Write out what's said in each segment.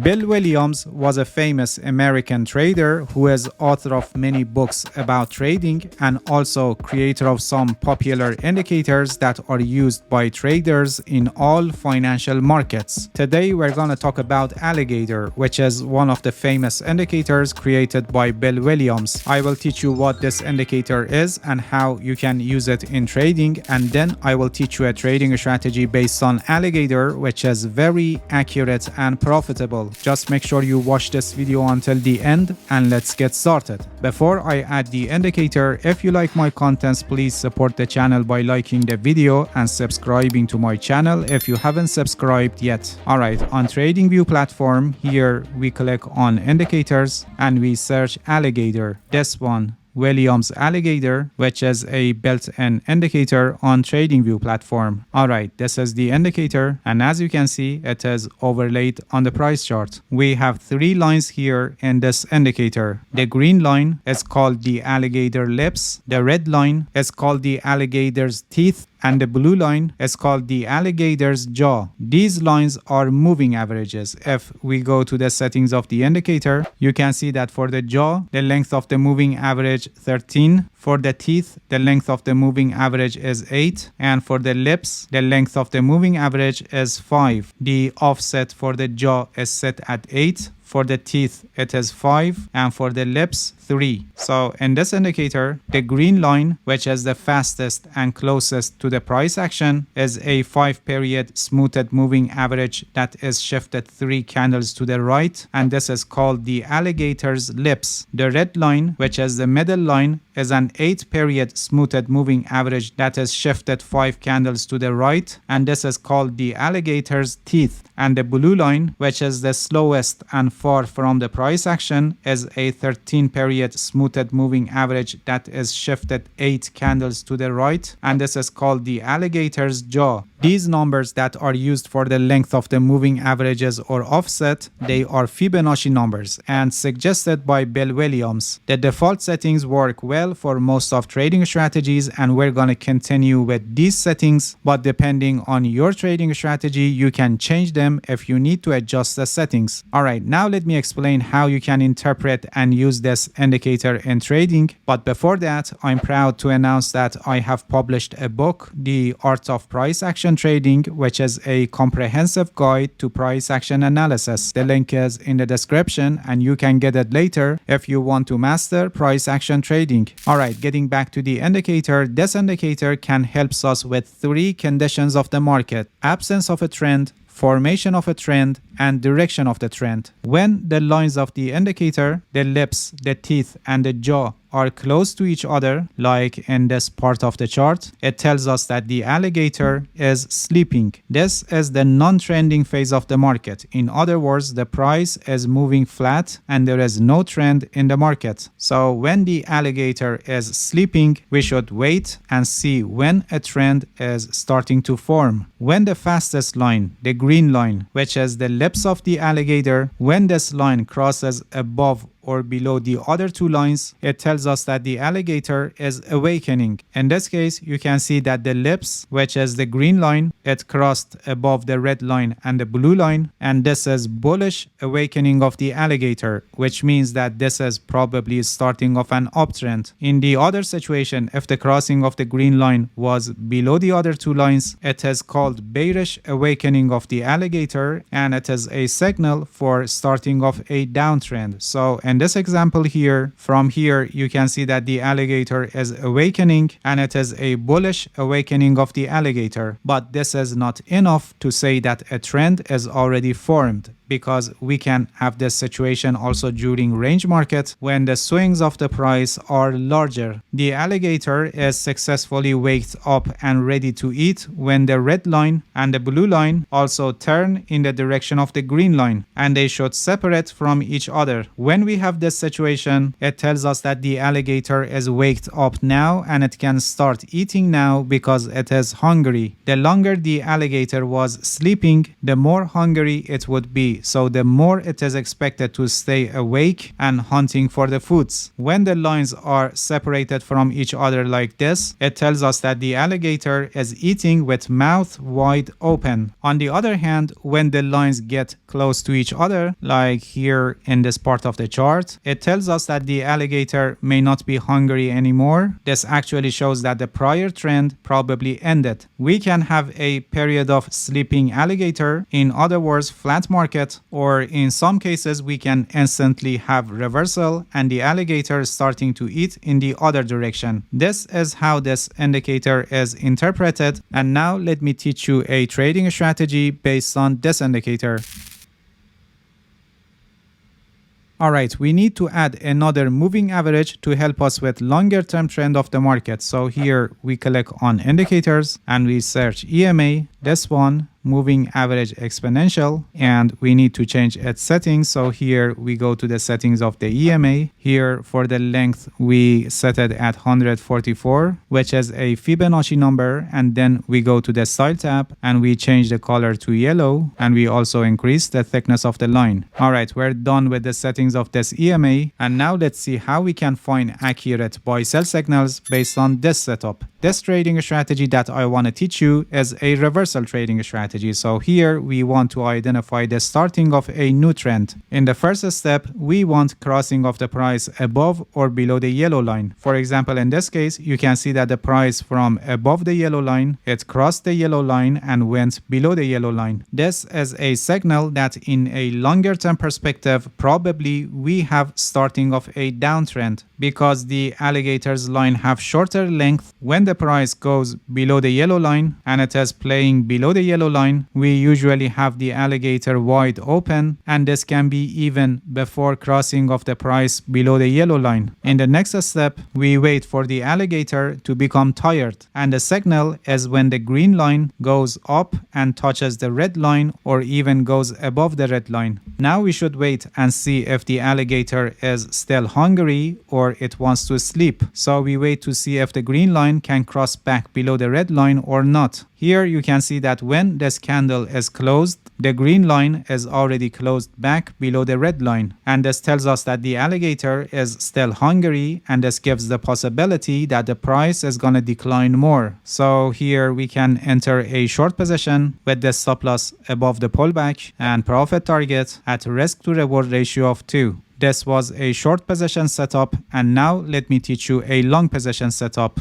Bill Williams was a famous American trader who is author of many books about trading and also creator of some popular indicators that are used by traders in all financial markets. Today we're going to talk about Alligator, which is one of the famous indicators created by Bill Williams. I will teach you what this indicator is and how you can use it in trading, and then I will teach you a trading strategy based on Alligator, which is very accurate and profitable. Just make sure you watch this video until the end and let's get started. Before I add the indicator, if you like my contents, please support the channel by liking the video and subscribing to my channel if you haven't subscribed yet. Alright, on TradingView platform, here we click on indicators and we search Alligator. This one, Williams Alligator, which is a built-in indicator on TradingView platform. Alright, this is the indicator, and as you can see, it is overlaid on the price chart. We have three lines here in this indicator. The green line is called the alligator lips, the red line is called the alligator's teeth, and the blue line is called the alligator's jaw. These lines are moving averages. If we go to the settings of the indicator, you can see that for the jaw, the length of the moving average 13. For the teeth, the length of the moving average is 8. And for the lips, the length of the moving average is 5. The offset for the jaw is set at 8. For the teeth, it is 5, and for the lips, 3. So in this indicator, the green line, which is the fastest and closest to the price action, is a 5-period smoothed moving average that is shifted 3 candles to the right, and this is called the alligator's lips. The red line, which is the middle line, is an 8-period smoothed moving average that is shifted 5 candles to the right, and this is called the alligator's teeth. And the blue line, which is the slowest and far from the price action, is a 13-period smoothed moving average that is shifted 8 candles to the right, and this is called the alligator's jaw. These numbers that are used for the length of the moving averages or offset, they are Fibonacci numbers and suggested by Bill Williams. The default settings work well for most of trading strategies, and we're going to continue with these settings, but depending on your trading strategy, you can change them if you need to adjust the settings. Alright, now let me explain how you can interpret and use this indicator in trading. But before that, I'm proud to announce that I have published a book, The Art of Price Action Trading, which is a comprehensive guide to price action analysis. The link is in the description and you can get it later if you want to master price action trading. Alright, getting back to the indicator, this indicator can help us with 3 conditions of the market: absence of a trend, formation of a trend, and direction of the trend. When the lines of the indicator, the lips, the teeth, and the jaw are close to each other, like in this part of the chart, it tells us that the alligator is sleeping. This is the non-trending phase of the market. In other words, the price is moving flat and there is no trend in the market. So when the alligator is sleeping, we should wait and see when a trend is starting to form. When the fastest line, the green line, which is the lips of the alligator, when this line crosses above or below the other 2 lines, it tells us that the alligator is awakening. In this case, you can see that the lips, which is the green line, it crossed above the red line and the blue line, and this is bullish awakening of the alligator, which means that this is probably starting of an uptrend. In the other situation, if the crossing of the green line was below the other 2 lines, it is called bearish awakening of the alligator, and it is a signal for starting of a downtrend. So in this example here, from here you can see that the alligator is awakening and it is a bullish awakening of the alligator. But this is not enough to say that a trend is already formed, because we can have this situation also during range market when the swings of the price are larger. The alligator is successfully waked up and ready to eat when the red line and the blue line also turn in the direction of the green line, and they should separate from each other. When we have this situation, it tells us that the alligator is waked up now and it can start eating now because it is hungry. The longer the alligator was sleeping, the more hungry it would be. so the more it is expected to stay awake and hunting for the foods. When the lines are separated from each other like this, it tells us that the alligator is eating with mouth wide open. On the other hand, when the lines get close to each other, like here in this part of the chart, it tells us that the alligator may not be hungry anymore. This actually shows that the prior trend probably ended. We can have a period of sleeping alligator, in other words flat market, or in some cases we can instantly have reversal and the alligator starting to eat in the other direction. This is how this indicator is interpreted, and now let me teach you a trading strategy based on this indicator. Alright, we need to add another moving average to help us with longer term trend of the market. So here we click on indicators and we search EMA, this one, moving average exponential, and we need to change its settings. So here we go to the settings of the EMA. Here for the length we set it at 144, which is a Fibonacci number, and then we go to the style tab and we change the color to yellow, and we also increase the thickness of the line. Alright, we're done with the settings of this EMA, and now let's see how we can find accurate buy sell signals based on this setup. This trading strategy that I want to teach you is a reversal trading strategy. So here we want to identify the starting of a new trend. In the first step, we want crossing of the price above or below the yellow line. For example, in this case, you can see that the price from above the yellow line, it crossed the yellow line and went below the yellow line. This is a signal that in a longer term perspective, probably we have starting of a downtrend, because the alligator's line have shorter length. When the price goes below the yellow line and it is playing below the yellow line, we usually have the alligator wide open, and this can be even before crossing of the price below the yellow line. In the next step, we wait for the alligator to become tired, and the signal is when the green line goes up and touches the red line or even goes above the red line. Now we should wait and see if the alligator is still hungry or it wants to sleep. So we wait to see if the green line can cross back below the red line or not. Here you can see that when this candle is closed, the green line is already closed back below the red line, and this tells us that the alligator is still hungry, and this gives the possibility that the price is going to decline more. So here we can enter a short position with the stop loss above the pullback and profit target at risk to reward ratio of 2. This was a short position setup, and now let me teach you a long position setup.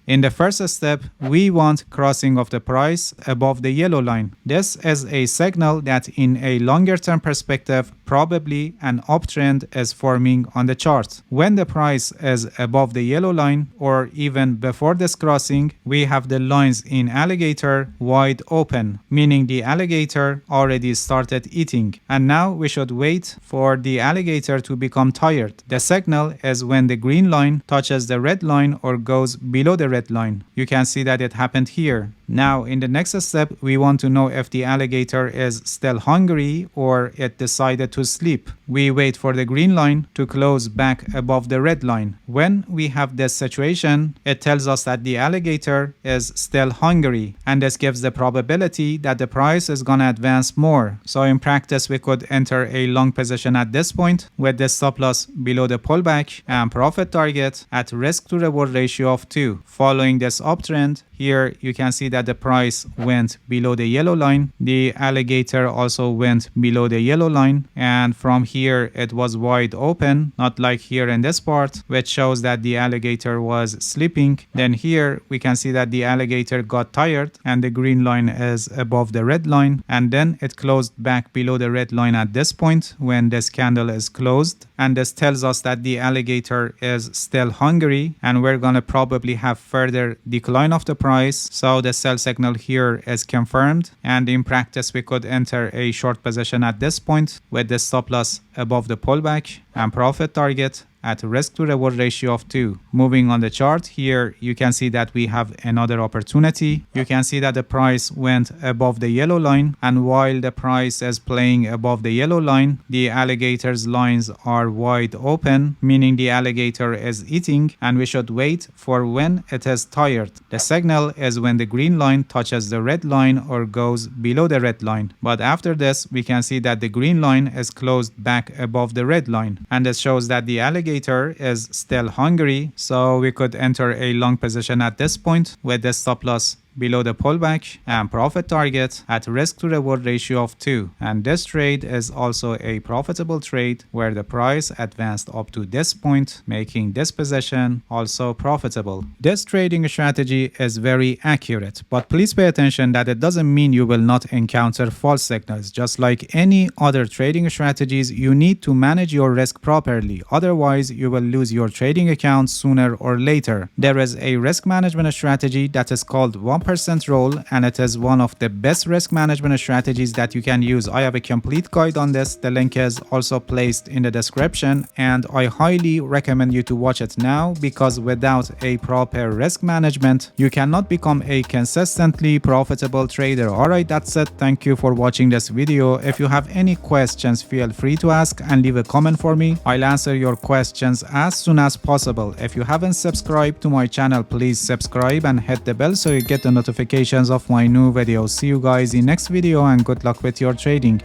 In the first step, we want crossing of the price above the yellow line. This is a signal that in a longer term perspective, probably an uptrend is forming on the chart. When the price is above the yellow line, or even before this crossing, we have the lines in alligator wide open, meaning the alligator already started eating. And now we should wait for the alligator to become tired. The signal is when the green line touches the red line or goes below the red line. You can see that it happened here. Now in the next step, we want to know if the alligator is still hungry or it decided to sleep. We wait for the green line to close back above the red line. When we have this situation, it tells us that the alligator is still hungry, and this gives the probability that the price is gonna advance more. So in practice, we could enter a long position at this point with the stop loss below the pullback and profit target at risk to reward ratio of 2. Following this uptrend, here you can see that the price went below the yellow line. The alligator also went below the yellow line, and from here it was wide open, not like here in this part, which shows that the alligator was sleeping. Then here we can see that the alligator got tired and the green line is above the red line, and then it closed back below the red line at this point when this candle is closed, and this tells us that the alligator is still hungry, and we're gonna probably have further decline of the price. So the sell signal here is confirmed, and in practice we could enter a short position at this point with the stop loss above the pullback and profit target at risk to reward ratio of 2. Moving on the chart here, you can see that we have another opportunity. You can see that the price went above the yellow line, and while the price is playing above the yellow line, the alligator's lines are wide open, meaning the alligator is eating, and we should wait for when it is tired. The signal is when the green line touches the red line or goes below the red line. But after this, we can see that the green line is closed back above the red line, and this shows that the alligator is still hungry, so we could enter a long position at this point with the stop loss below the pullback and profit target at risk to reward ratio of 2. And this trade is also a profitable trade where the price advanced up to this point, making this position also profitable. This trading strategy is very accurate, but please pay attention that it doesn't mean you will not encounter false signals. Just like any other trading strategies, you need to manage your risk properly, otherwise you will lose your trading account sooner or later. There is a risk management strategy that is called 1% roll, and it is one of the best risk management strategies that you can use. I have a complete guide on this. The link is also placed in the description, and I highly recommend you to watch it now, because without a proper risk management, you cannot become a consistently profitable trader. Alright, that's it. Thank you for watching this video. If you have any questions, feel free to ask and leave a comment for me. I'll answer your questions as soon as possible. If you haven't subscribed to my channel, please subscribe and hit the bell so you get the notifications of my new videos. See you guys in next video, and good luck with your trading.